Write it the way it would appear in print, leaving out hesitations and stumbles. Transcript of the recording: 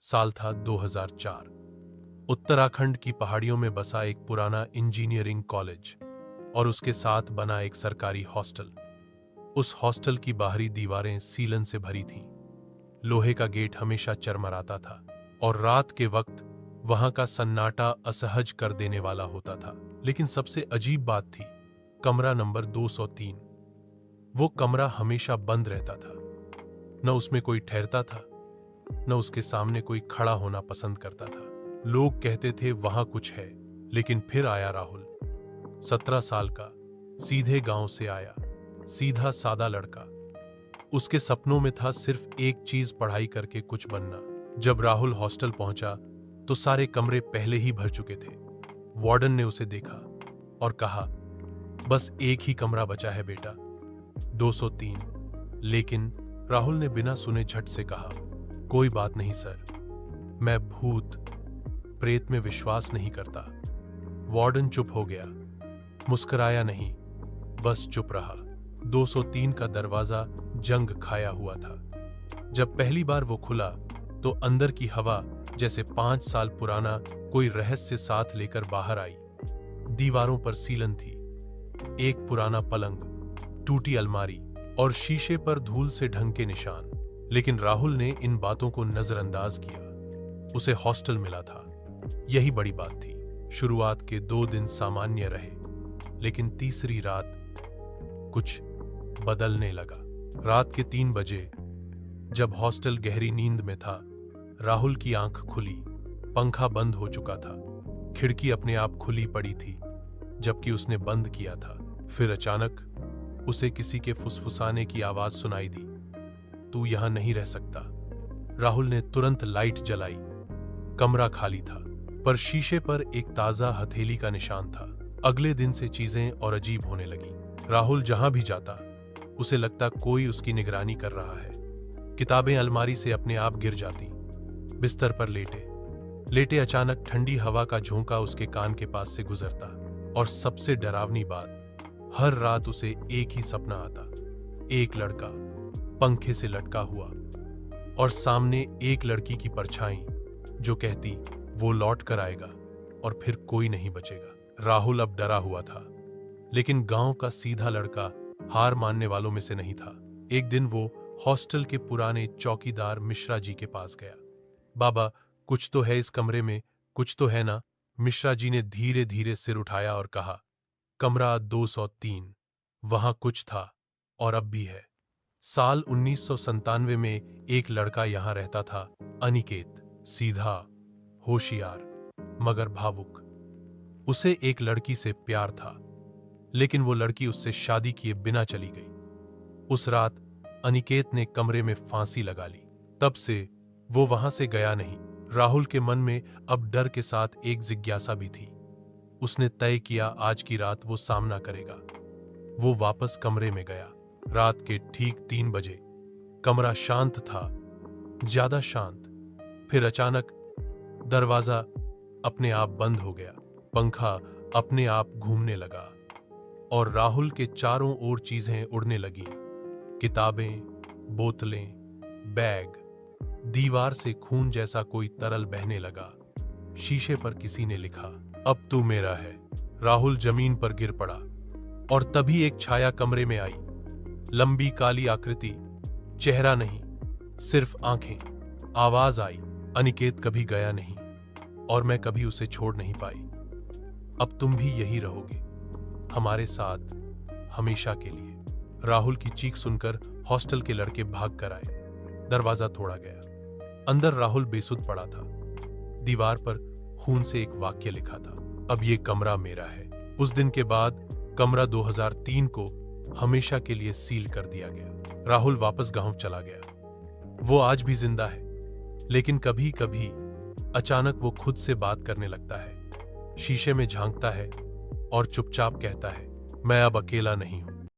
साल था 2004। उत्तराखंड की पहाड़ियों में बसा एक पुराना इंजीनियरिंग कॉलेज और उसके साथ बना एक सरकारी हॉस्टल। उस हॉस्टल की बाहरी दीवारें सीलन से भरी थीं। लोहे का गेट हमेशा चरमराता था और रात के वक्त वहां का सन्नाटा असहज कर देने वाला होता था। लेकिन सबसे अजीब बात थी कमरा नंबर 203। वो कमरा हमेशा बंद रहता था। न उसमें कोई ठहरता था, न उसके सामने कोई खड़ा होना पसंद करता था। लोग कहते थे वहां कुछ है, लेकिन फिर आया राहुल। 17 साल का, सीधे गांव से आया, सीधा सादा लड़का। उसके सपनों में था सिर्फ एक चीज, पढ़ाई करके कुछ बनना। जब राहुल हॉस्टल पहुंचा तो सारे कमरे पहले ही भर चुके थे। वार्डन ने उसे देखा और कहा, बस एक ही कमरा बचा है बेटा, 203। लेकिन राहुल ने बिना सुने झट से कहा, कोई बात नहीं सर, मैं भूत प्रेत में विश्वास नहीं करता। वार्डन चुप हो गया, मुस्कुराया नहीं, बस चुप रहा। 203 का दरवाजा जंग खाया हुआ था। जब पहली बार वो खुला तो अंदर की हवा जैसे 5 साल पुराना कोई रहस्य साथ लेकर बाहर आई। दीवारों पर सीलन थी, एक पुराना पलंग, टूटी अलमारी और शीशे पर धूल से ढंग के निशान। लेकिन राहुल ने इन बातों को नजरअंदाज किया। उसे हॉस्टल मिला था, यही बड़ी बात थी। शुरुआत के 2 दिन सामान्य रहे, लेकिन तीसरी रात कुछ बदलने लगा। रात के 3 बजे जब हॉस्टल गहरी नींद में था, राहुल की आंख खुली। पंखा बंद हो चुका था, खिड़की अपने आप खुली पड़ी थी जबकि उसने बंद किया था। फिर अचानक उसे किसी के फुसफुसाने की आवाज सुनाई दी, तू यहां नहीं रह सकता। राहुल ने तुरंत लाइट जलाई। कमरा खाली था, पर शीशे पर एक ताजा हथेली का निशान था। अगले दिन से चीजें और अजीब होने लगी। राहुल जहां भी जाता उसे लगता कोई उसकी निगरानी कर रहा है। किताबें अलमारी से अपने आप गिर जाती। बिस्तर पर लेटे अचानक ठंडी हवा का झोंका उसके कान के पास से गुजरता। और सबसे डरावनी बात, हर रात उसे एक ही सपना आता, एक लड़का पंखे से लटका हुआ और सामने एक लड़की की परछाई जो कहती वो लौट कर आएगा और फिर कोई नहीं बचेगा। राहुल अब डरा हुआ था, लेकिन गांव का सीधा लड़का हार मानने वालों में से नहीं था। एक दिन वो हॉस्टल के पुराने चौकीदार मिश्रा जी के पास गया। बाबा, कुछ तो है इस कमरे में, कुछ तो है ना? मिश्रा जी ने धीरे धीरे सिर उठाया और कहा, कमरा 203, वहां कुछ था और अब भी है। साल 1997 में एक लड़का यहां रहता था, अनिकेत। सीधा, होशियार मगर भावुक। उसे एक लड़की से प्यार था, लेकिन वो लड़की उससे शादी किए बिना चली गई। उस रात अनिकेत ने कमरे में फांसी लगा ली। तब से वो वहां से गया नहीं। राहुल के मन में अब डर के साथ एक जिज्ञासा भी थी। उसने तय किया आज की रात वो सामना करेगा। वो वापस कमरे में गया। रात के ठीक 3 बजे कमरा शांत था, ज्यादा शांत। फिर अचानक दरवाजा अपने आप बंद हो गया, पंखा अपने आप घूमने लगा और राहुल के चारों ओर चीजें उड़ने लगीं। किताबें, बोतलें, बैग। दीवार से खून जैसा कोई तरल बहने लगा। शीशे पर किसी ने लिखा, अब तू मेरा है। राहुल जमीन पर गिर पड़ा और तभी एक छाया कमरे में आई। लंबी काली आकृति, चेहरा नहीं, सिर्फ आंखें। आवाज आई, अनिकेत कभी गया नहीं और मैं कभी उसे छोड़ नहीं पाई। अब तुम भी यही रहोगे, हमारे साथ, हमेशा के लिए। राहुल की चीख सुनकर हॉस्टल के लड़के भाग कर आए। दरवाजा तोड़ा गया। अंदर राहुल बेसुध पड़ा था। दीवार पर खून से एक वाक्य लिखा था, अब ये कमरा मेरा है। उस दिन के बाद कमरा 2003 को हमेशा के लिए सील कर दिया गया। राहुल वापस गांव चला गया। वो आज भी जिंदा है, लेकिन कभी कभी अचानक वो खुद से बात करने लगता है। शीशे में झांकता है और चुपचाप कहता है, मैं अब अकेला नहीं हूं।